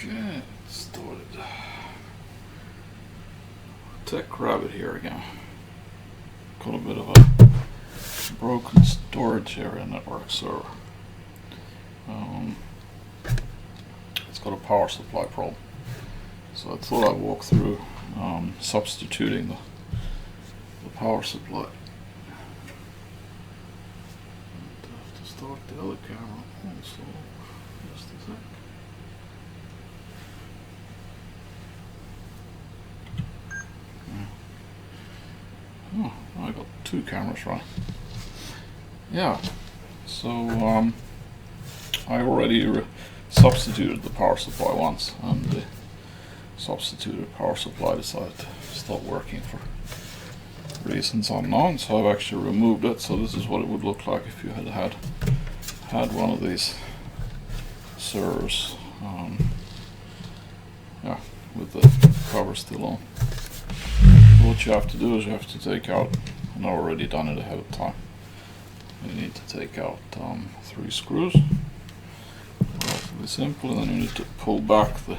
Okay, started. Tech Rabbit here again. Got a bit of a broken storage area network server. It's got a power supply problem. So I thought I'd walk through substituting the power supply. And I have to start the other camera also. Just a sec. Oh, I got two cameras running. Yeah, so I already substituted the power supply once, and the substituted power supply decided to stop working for reasons unknown, so I've actually removed it. So this is what it would look like if you had one of these servers, yeah, with the cover still on. What you have to do is you have to take out, and I've already done it ahead of time, you need to take out 3 screws, relatively simple, and then you need to pull back the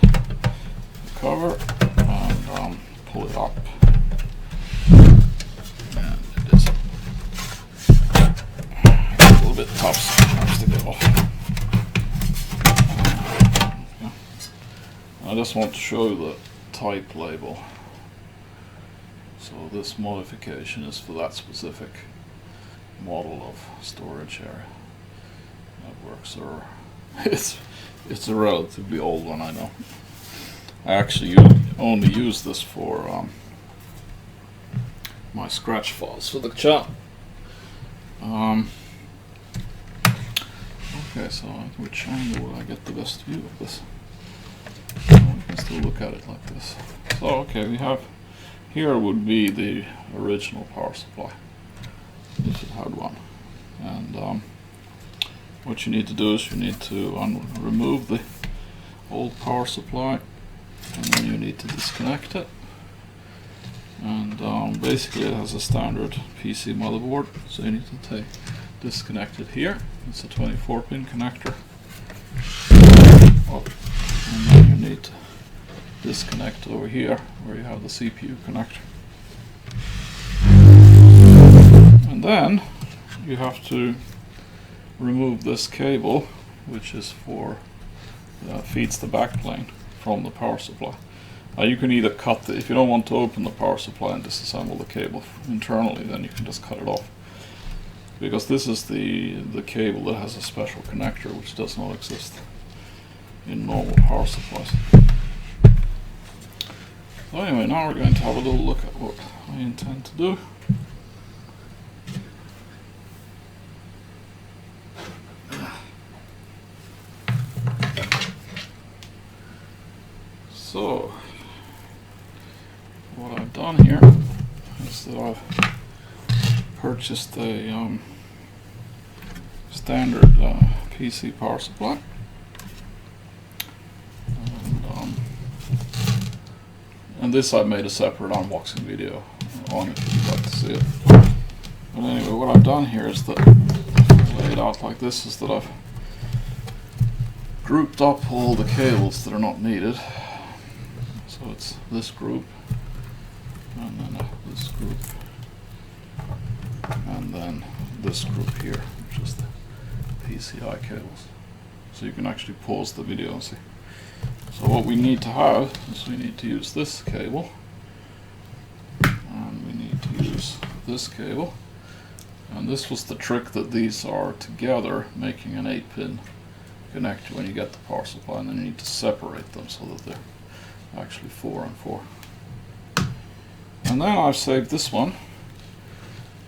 cover and pull it up, and it is a little bit tough sometimes to get off. I just want to show you the type label. So this modification is for that specific model of storage area network server. It's a relatively old one, I know. I actually only use this for my scratch files for the chat. Okay, so which angle will I get the best view of this? So we can still look at it like this. So okay, we have here would be the original power supply, if it had one. And what you need to do is you need to remove the old power supply, and then you need to disconnect it. And basically it has a standard PC motherboard, so you need to disconnect it here. It's a 24-pin connector. And then you need to disconnect over here where you have the CPU connector. And then you have to remove this cable, which is for feeds the backplane from the power supply. You can either cut if you don't want to open the power supply and disassemble the cable internally, then you can just cut it off, because this is the cable that has a special connector which does not exist in normal power supplies. So anyway, now we're going to have a little look at what I intend to do. So, what I've done here is that I've purchased a standard PC power supply. And this I've made a separate unboxing video on if you'd like to see it. But anyway, what I've done here is that I've laid out like this, is that I've grouped up all the cables that are not needed. So it's this group, and then this group, and then this group here, which is the PCI cables. So you can actually pause the video and see. So what we need to have is we need to use this cable, and we need to use this cable, and this was the trick, that these are together making an 8-pin connector when you get the power supply, and then you need to separate them so that they're actually 4 and 4. And then I've saved this one,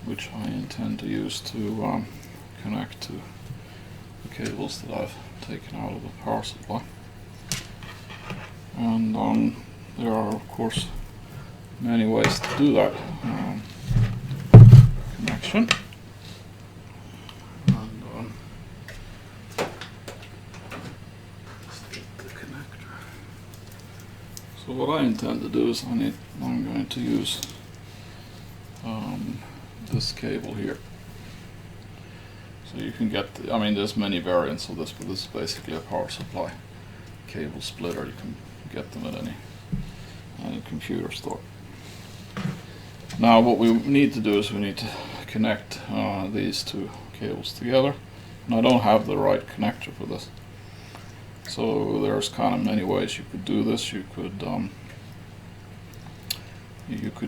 which I intend to use to connect to the cables that I've taken out of the power supply. And there are, of course, many ways to do that connection. And let's get the connector. So what I intend to do is I'm going to use this cable here. So you can get, I mean, there's many variants of this, but this is basically a power supply cable splitter. You can get them at any computer store. Now what we need to do is we need to connect these two cables together, and I don't have the right connector for this. So there's kind of many ways you could do this. You could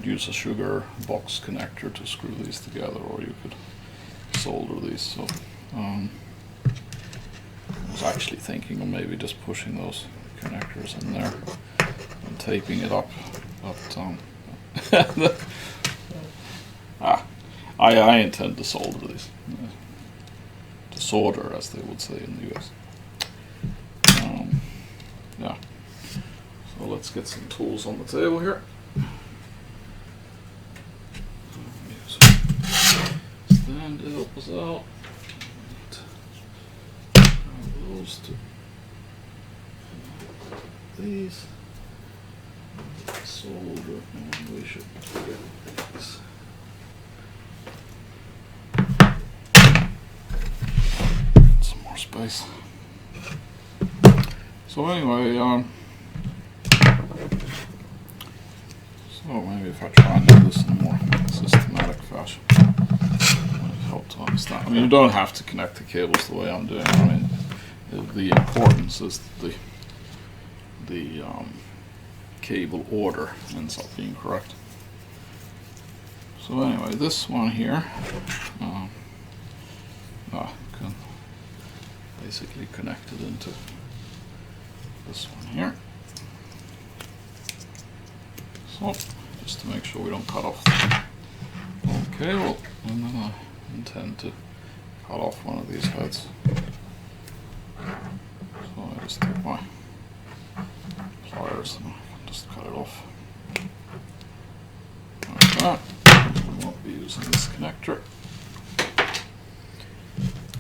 use a sugar box connector to screw these together, or you could solder these. So I was actually thinking of maybe just pushing those connectors in there and taping it up, but I intend to solder these, to solder, as they would say in the US. Yeah. So let's get some tools on the table here. Stand to help us out. Those two. These. Solder, and we should get these. Some more space. So anyway, so maybe if I try and do this in a more systematic fashion, it might help to understand. I mean, you don't have to connect the cables the way I'm doing. I mean, the importance is the cable order ends up being correct. So anyway, this one here can basically connect it into this one here. So just to make sure we don't cut off the whole cable, and then I intend to cut off one of these heads. So I just take my pliers and just cut it off like that. I won't be using this connector.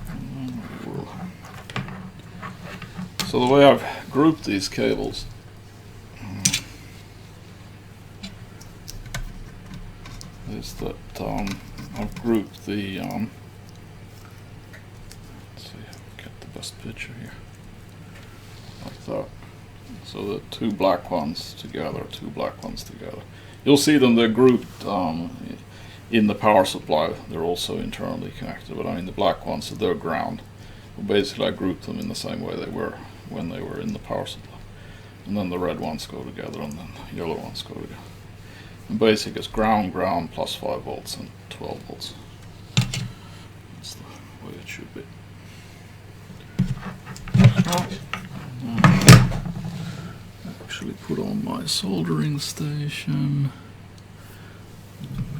And then we will. So the way I've grouped these cables is that I've grouped the let's see if I get the best picture here, like that. So the two black ones together, two black ones together. You'll see them, they're grouped in the power supply. They're also internally connected, but I mean the black ones, so they're ground. Well, basically I grouped them in the same way they were when they were in the power supply. And then the red ones go together, and then the yellow ones go together. And basic is ground, ground, plus 5 volts and 12 volts. That's the way it should be. Actually put on my soldering station.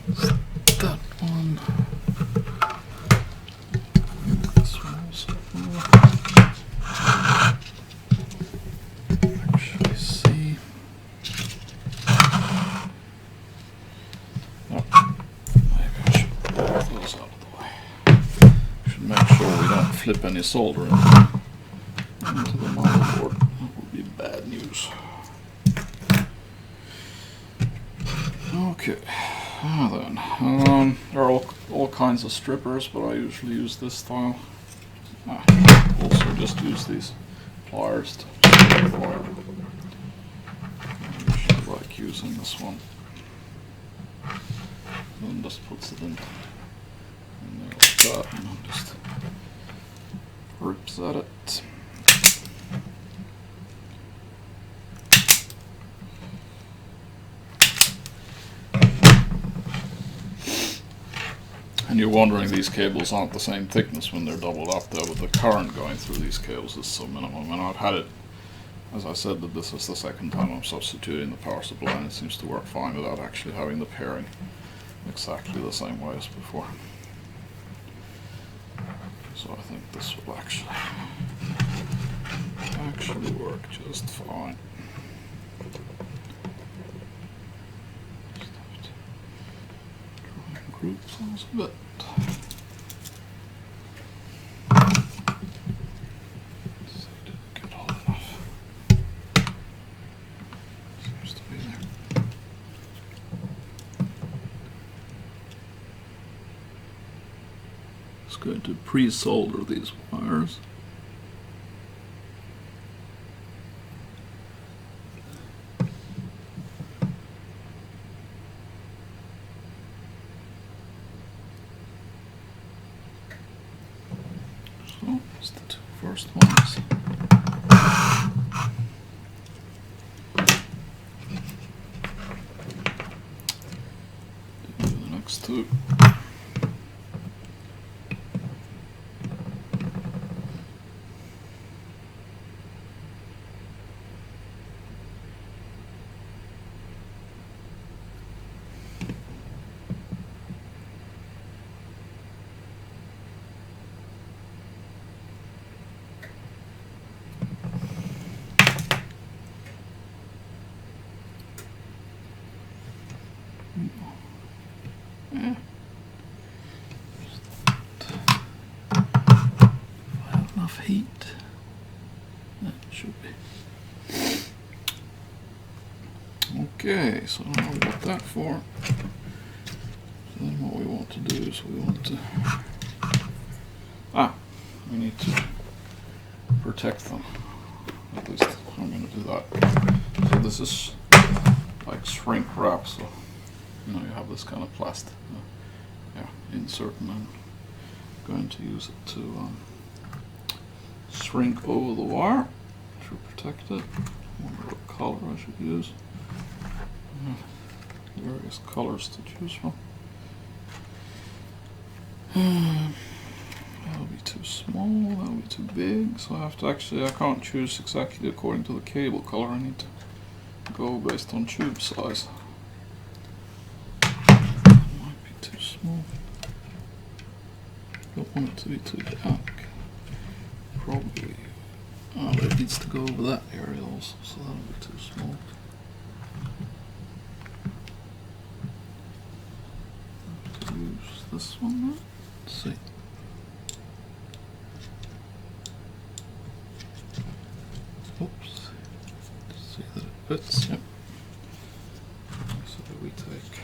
That one. This one also. Actually see. Oh, maybe I should pull those out of the way. Should make sure we don't flip any soldering into the motherboard. That would be bad news. Okay, then, there are all kinds of strippers, but I usually use this style. Also just use these pliers to strip the wire. I usually like using this one. Then just puts it in there like that, and then just rips at it. And you're wondering, these cables aren't the same thickness when they're doubled up there, but the current going through these cables is so minimum. And I've had it, as I said, that this is the second time I'm substituting the power supply, and it seems to work fine without actually having the pairing exactly the same way as before. So I think this will actually work just fine. Group those a bit. So didn't get all enough. Seems to be there. Just going to pre-solder these wires. first ones. Do the next two. Enough heat. That should be. Okay, so now we got that far. So then what we want to do is we want to we need to protect them. At least I'm going to do that. So this is like shrink wrap, so you know you have this kind of plastic insert, and I'm going to use it to shrink over the wire to protect it. I wonder what color I should use. Various colors to choose from. That'll be too small, that'll be too big, so I have to I can't choose exactly according to the cable color. I need to go based on tube size. It might be too small. Don't want it to be too dark. Probably. It needs to go over that area also, so that'll be too small. I have to use this one now. Let's see. Oops. See that it fits. Yep. So we take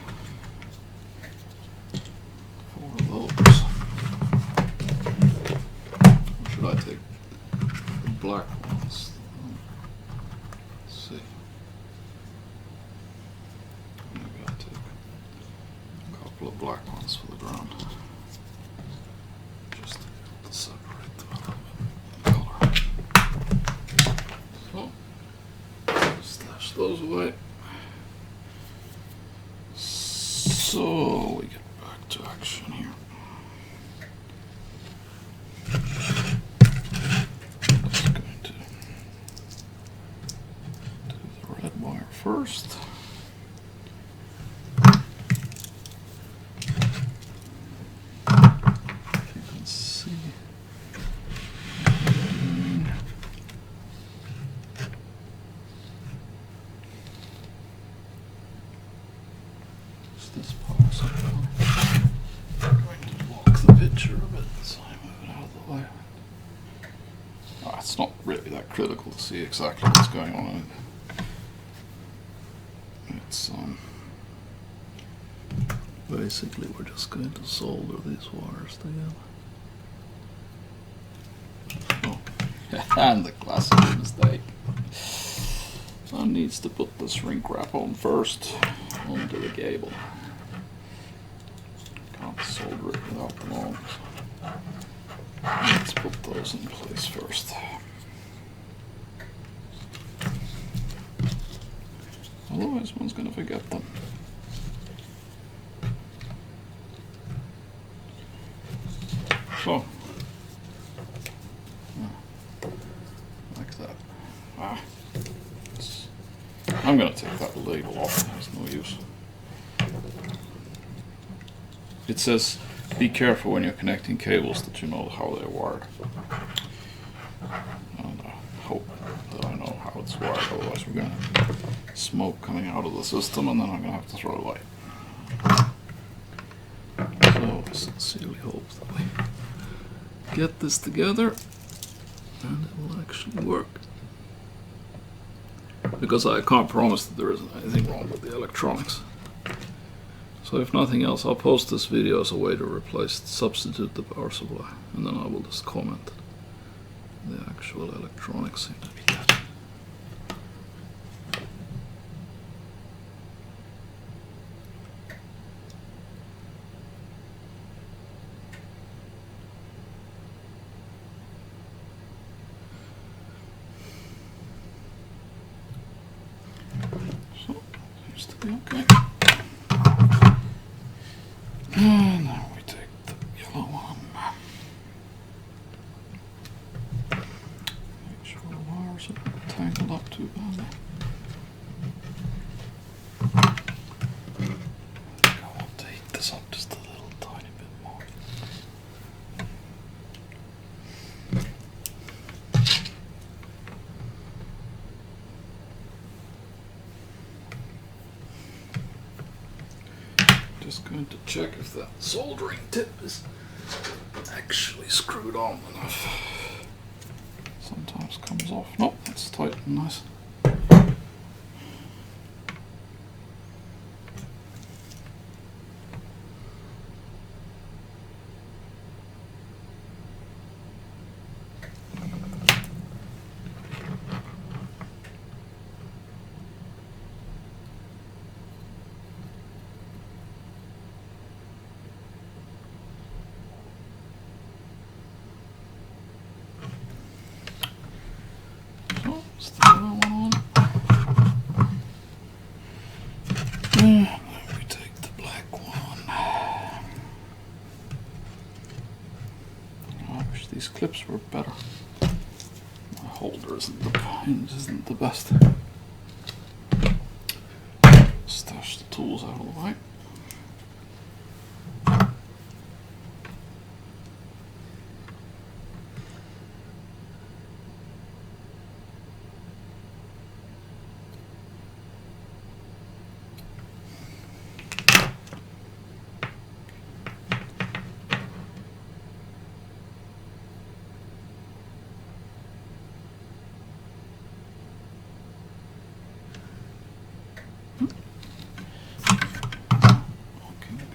4 of those. Or should I take the black ones? Let's see. Maybe I'll take a couple of black ones for the ground. Just to be able to separate them out of color. So, stash those away. So we get back to action here. Just going to do the red wire first. If you can see. This part, so I'm going to block the picture a bit, so I move it out of the way. It's not really that critical to see exactly what's going on. It's basically we're just going to solder these wires together. Oh, and the classic mistake. One needs to put the shrink wrap on first onto the cable. Can't solder it without them on. So let's put those in place first. Otherwise one's going to forget them. So, like that. I'm going to take that label off, there's no use. It says, be careful when you're connecting cables that you know how they're wired. And I hope that I know how it's wired, otherwise we're going to have smoke coming out of the system and then I'm going to have to throw it away. So I sincerely hope that we get this together and it will actually work. Because I can't promise that there isn't anything wrong with the electronics. So if nothing else, I'll post this video as a way to substitute the power supply, and then I will just comment. The actual electronics seem to be dead. be okay. And now we take the yellow one. Make sure the wires are not tangled up too badly. I want to heat this up just a little tiny bit more. Just going to check if that soldering tip is actually screwed on enough. Sometimes comes off. Nope, that's tight and nice. Stick that one on. And then we take the black one. I wish these clips were better. My holder isn't the best. Stash the tools out of the way.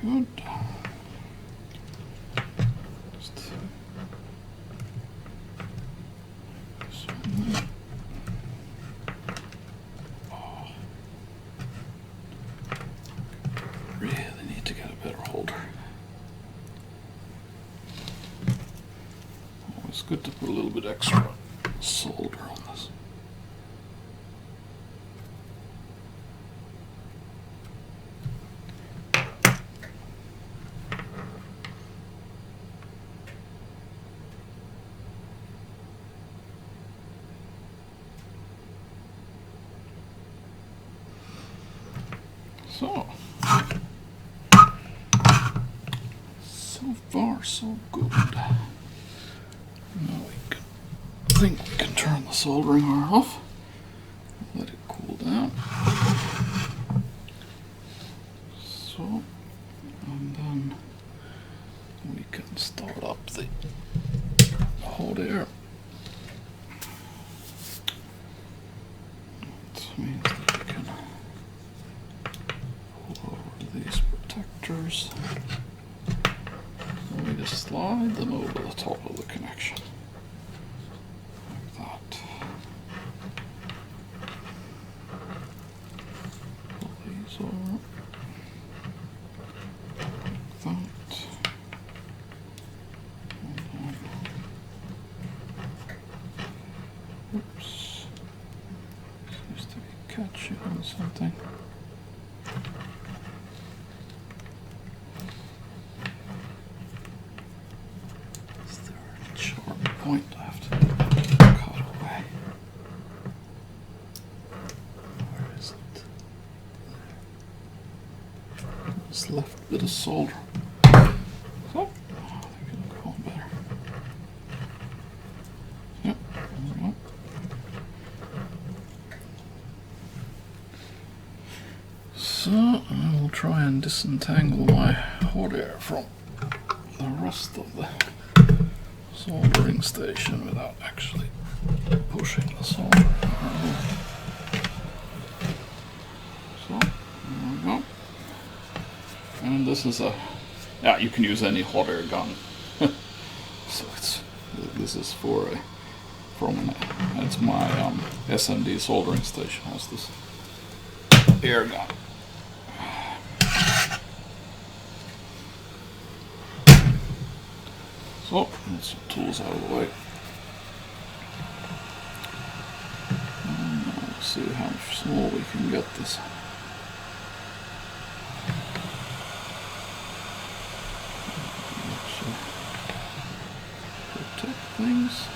Good. Just this one there. Oh. Really need to get a better holder. Oh, it's good to put a little bit extra solder on this. So far so good. Now I think we can turn the soldering iron off. Let it cool down. So, and then we can start up the hot air. That means that we can pull over these protectors. And we just slide them over the top of the connection. Like that. Pull these over. Like that. And then, oops. Seems to be catching on something. Is there a sharp point I have to cut away? Where is it? What's left? A bit of solder. So, I think it'll go on better. Yep, there we go. So, I will try and disentangle my hot air from the rest of the soldering station without actually pushing the solder. So, there we go. And this is yeah, you can use any hot air gun. So this is it's my SMD soldering station has this air gun. So, let's some tools out of the way. And let's see how small we can get this. things.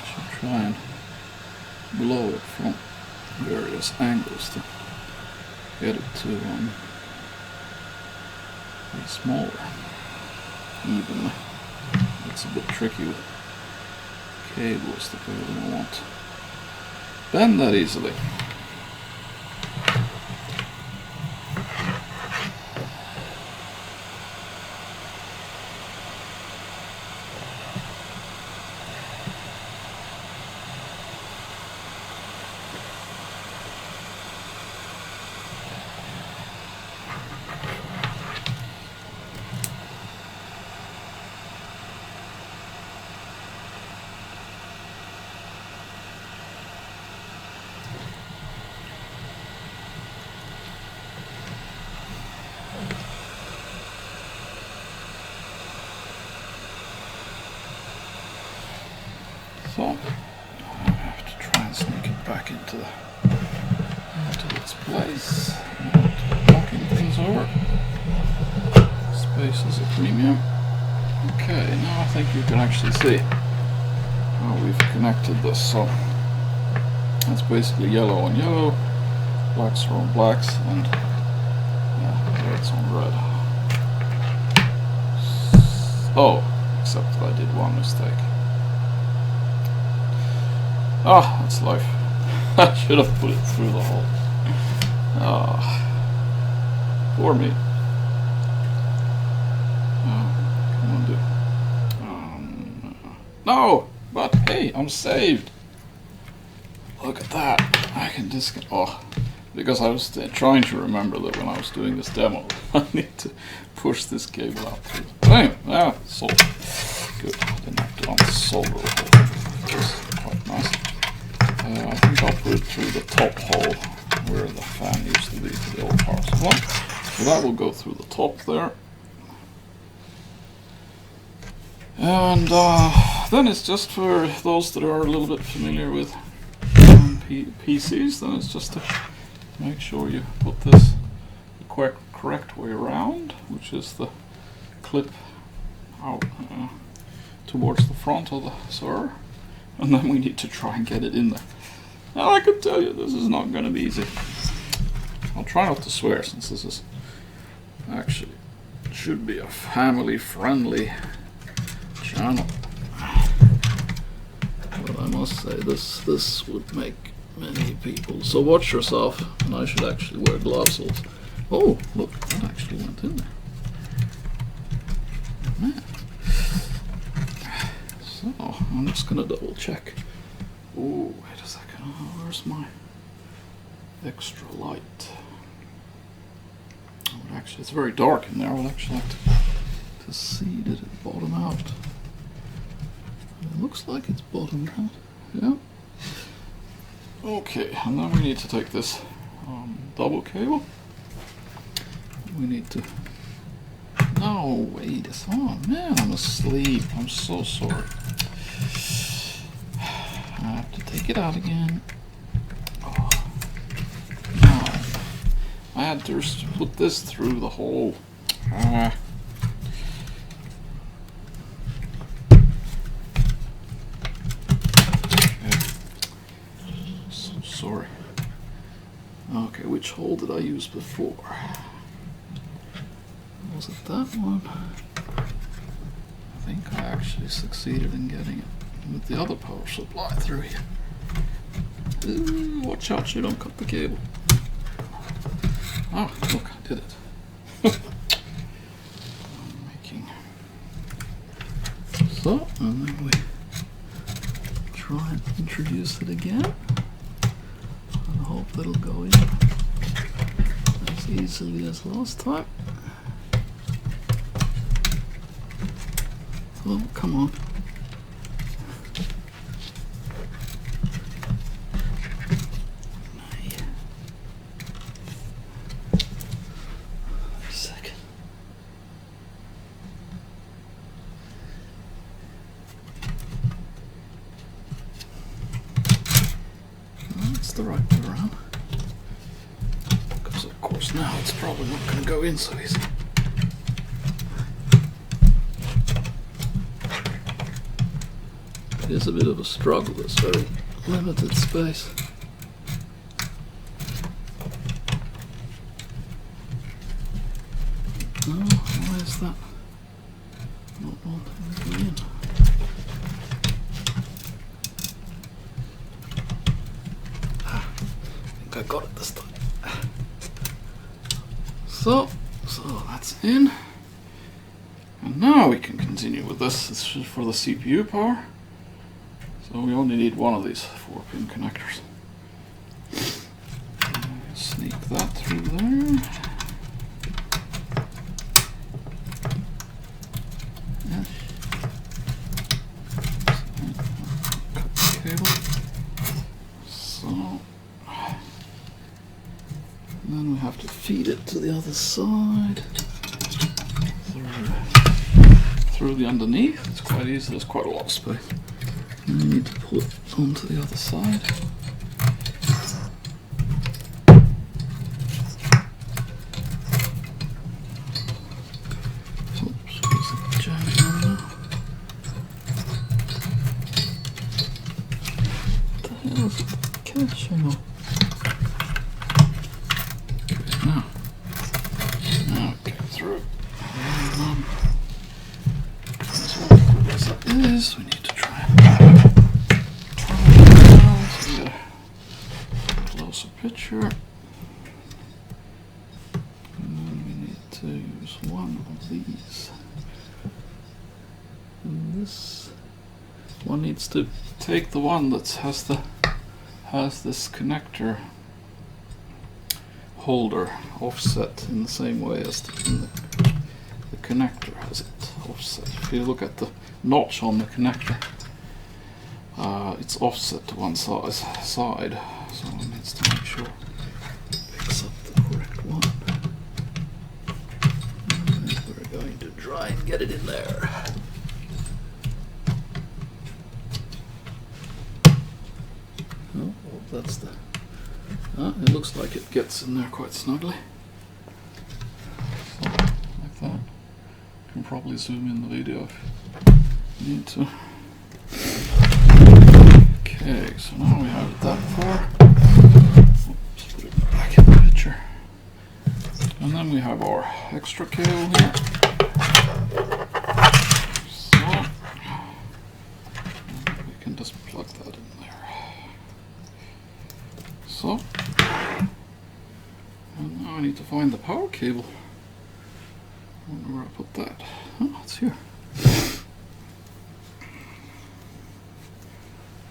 Should try and blow it from various angles to get it to be smaller evenly. It's a bit tricky with cables that we really won't bend that easily. So I have to try and sneak it back into its place, not knocking things over. Space is a premium. Okay, now I think you can actually see how we've connected this. So that's basically yellow on yellow, blacks are on blacks, and red's on red. Oh, except that I did one mistake. Ah, that's life. I should have put it through the hole. Ah, poor me. Come on, dude. No, but hey, I'm saved. Look at that. I can disconnect. Oh, because I was trying to remember that when I was doing this demo, I need to push this cable out through. But anyway, solder. Good. Didn't have to unsolder the hole. It was quite nice. I think I'll put it through the top hole where the fan used to be to the old power supply. So that will go through the top there. And then it's just for those that are a little bit familiar with PCs, then it's just to make sure you put this the correct way around, which is the clip out towards the front of the server. And then we need to try and get it in there. Now I can tell you this is not going to be easy. I'll try not to swear since this is actually should be a family-friendly channel. But I must say this would make many people. So watch yourself, and I should actually wear gloves also. Oh, look, that actually went in there. Man. So, I'm just going to double check. Oh, wait a second. Oh, where's my extra light? Oh, actually, it's very dark in there. I would actually like to see, did it bottom out? It looks like it's bottomed out. Yeah. Okay, and then we need to take this double cable. We need to... No, wait, it's on. Man, I'm asleep. I'm so sorry. I have to take it out again. Oh. No. I had to put this through the hole. So sorry. Okay, which hole did I use before? Was it that one? I think I actually succeeded in getting it with the other power supply through here. Ooh, watch out, you don't cut the cable. Oh, look, I did it. I'm making... So, and then we try and introduce it again. And hope that'll go in as easily as last time. Oh, come on. Wait a second. the right way around. Because of course now it's probably not going to go in so easy. It is a bit of a struggle, it's very limited space. No, why is that not wanting to go in? I think I got it this time. So that's in. And now we can continue with this. This is for the CPU power. So we only need one of these 4-pin connectors. Sneak that through there. Yes. Cut the cable. So then we have to feed it to the other side through the underneath. It's quite easy. There's quite a lot of space. And we need to pull it onto the other side. Oops, where's the jamming on now? What the hell is it catching on? Okay, now it came through. As awkward as it is, we need to try it out so we get a closer picture. And then we need to use one of these. And this one needs to take the one that has this connector holder offset in the same way as the connector has it offset. If you look at the notch on the connector, it's offset to one side, so one needs to make sure it picks up the correct one. And we're going to try and get it in there. Oh, well, that's the... it looks like it gets in there quite snugly. So, like that. You can probably zoom in the video if you need to. Okay, so now we have it that far. Oops, put it back in the picture. And then we have our extra cable here. So, we can just plug that in there. So, and now I need to find the power cable. I wonder where I put that. Oh, it's here.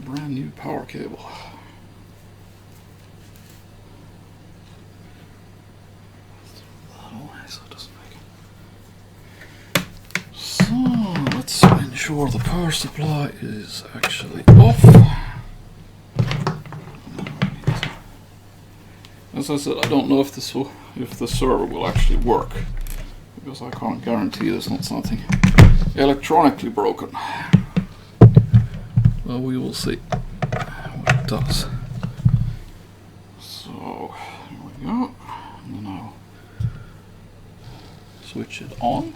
Brand new power cable. That away so it doesn't make it. So let's ensure the power supply is actually off. As I said, I don't know if the server will actually work, because I can't guarantee there's not something electronically broken. Well, we will see what it does. So, here we go. And then I'll switch it on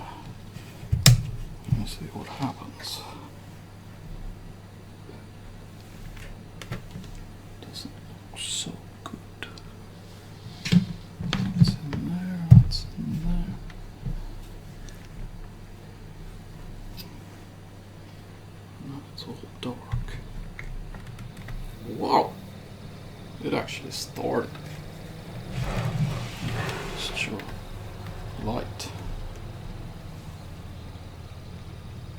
and see what happens. Doesn't look so good. What's in there? What's in there? No, it's all dark. Wow! It actually started. Just show light.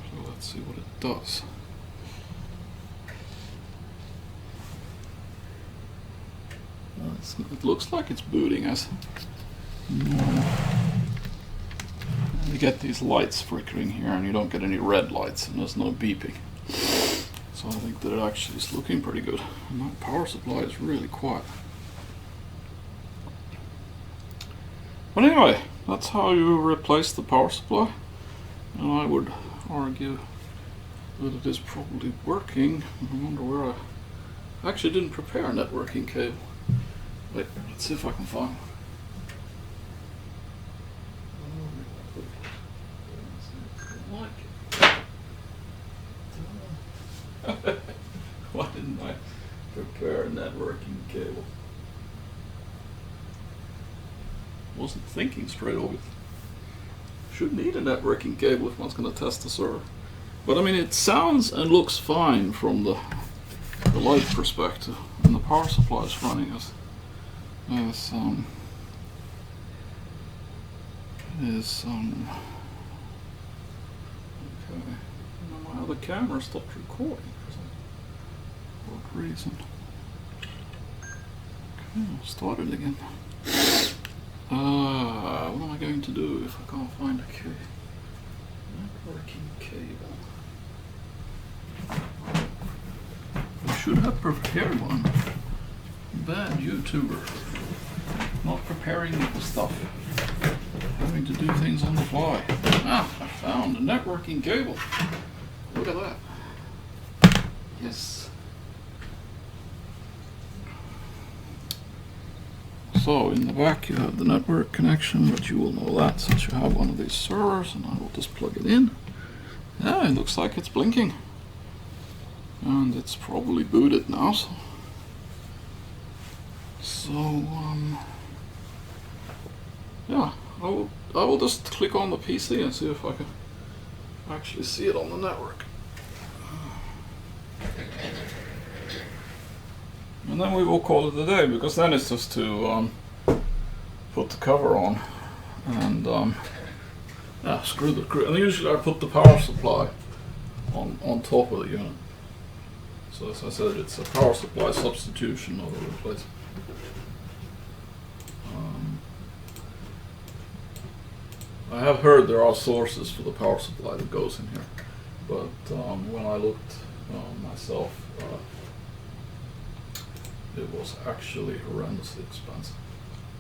So let's see what it does. It looks like it's booting as normal. You get these lights flickering here, and you don't get any red lights, and there's no beeping. So I think that it actually is looking pretty good. And that power supply is really quiet. But anyway, that's how you replace the power supply. And I would argue that it is probably working. I wonder where I I actually didn't prepare a networking cable. Wait, let's see if I can find one. Why didn't I prepare a networking cable? Wasn't thinking straight away. Should need a networking cable if one's going to test the server. But I mean, it sounds and looks fine from the light perspective, and the power supply is running as okay. Now my other camera stopped recording for what reason? Okay, I'll start it again. What am I going to do if I can't find a networking cable? I should have prepared one. Bad YouTuber. Not preparing the stuff. Having to do things on the fly. Ah, I found a networking cable. Look at that. Yes. So in the back you have the network connection, but you will know that since you have one of these servers, and I will just plug it in. Yeah, it looks like it's blinking. And it's probably booted now, so yeah, I will just click on the PC and see if I can actually see it on the network. And then we will call it a day, because then it's just to put the cover on and yeah, screw the and usually I put the power supply on top of the unit. So as I said, it's a power supply substitution, not a replacement. I have heard there are sources for the power supply that goes in here, but when I looked myself, it was actually horrendously expensive.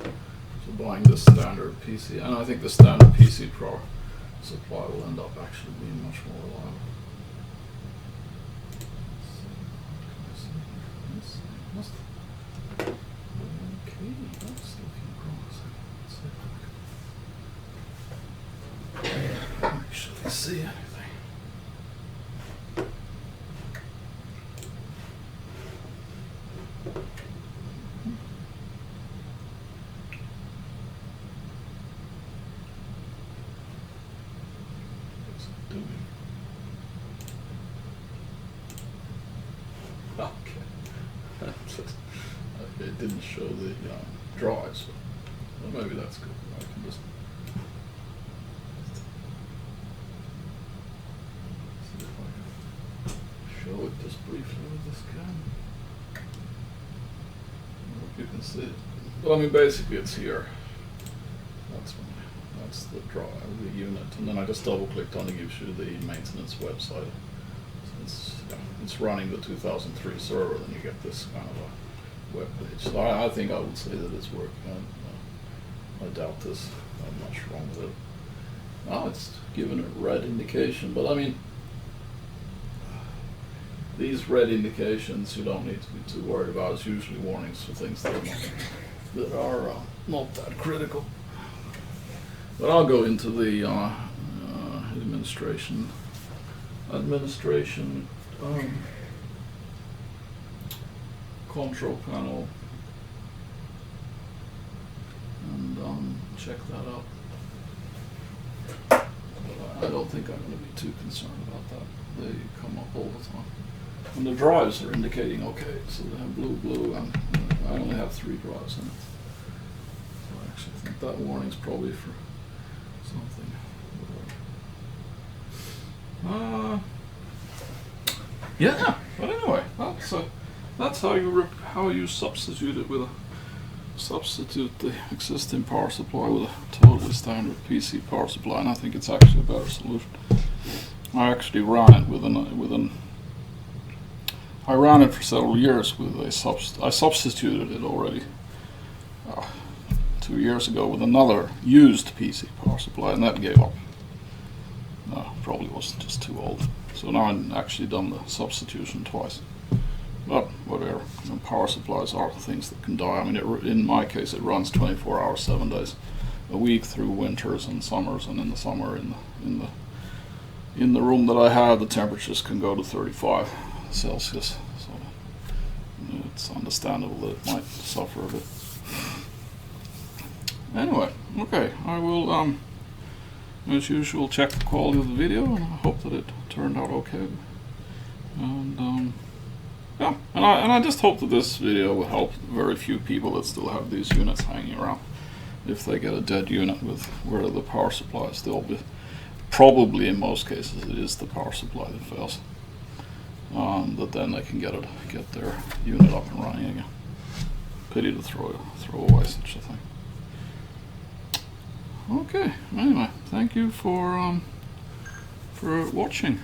So buying this standard PC, and I think the standard PC power supply will end up actually being much more reliable. Okay, that's looking promising. Let's see if I can actually see anything. What's it doing? Okay, it didn't show the drives, so well, maybe that's good. I can just see if I can show it just briefly with this camera. I hope you can see it. But I mean, basically it's here. That's the drive, the unit, and then I just double-clicked on it, gives you the maintenance website. It's running the 2003 server, then you get this kind of a web page. So I think I would say that it's working. I doubt this. I'm not wrong with it. Oh, it's giving a red indication, but I mean, these red indications you don't need to be too worried about. It's usually warnings for things that are not that critical. But I'll go into the administration control panel and check that out. But I don't think I'm going to be too concerned about that. They come up all the time. And the drives are indicating okay, so they have blue, and I only have 3 drives in it. So I actually think that warning's probably for something. Yeah, but anyway, that's how you substitute the existing power supply with a totally standard PC power supply, and I think it's actually a better solution. I actually ran it I ran it for several years with I substituted it already 2 years ago with another used PC power supply, and that gave up. No, probably was just too old. So now I've actually done the substitution twice. But whatever, power supplies are things that can die. I mean, in my case, it runs 24 hours, 7 days a week through winters and summers. And in the summer, in the room that I have, the temperatures can go to 35 Celsius. So it's understandable that it might suffer a bit. Anyway, okay, I will, as usual, check the quality of the video, and I hope that it turned out okay. And yeah, and I just hope that this video will help very few people that still have these units hanging around. If they get a dead unit with where the power supply is still, probably in most cases it is the power supply that fails. That then they can get their unit up and running again. Pity to throw away such a thing. Okay, anyway, thank you for watching.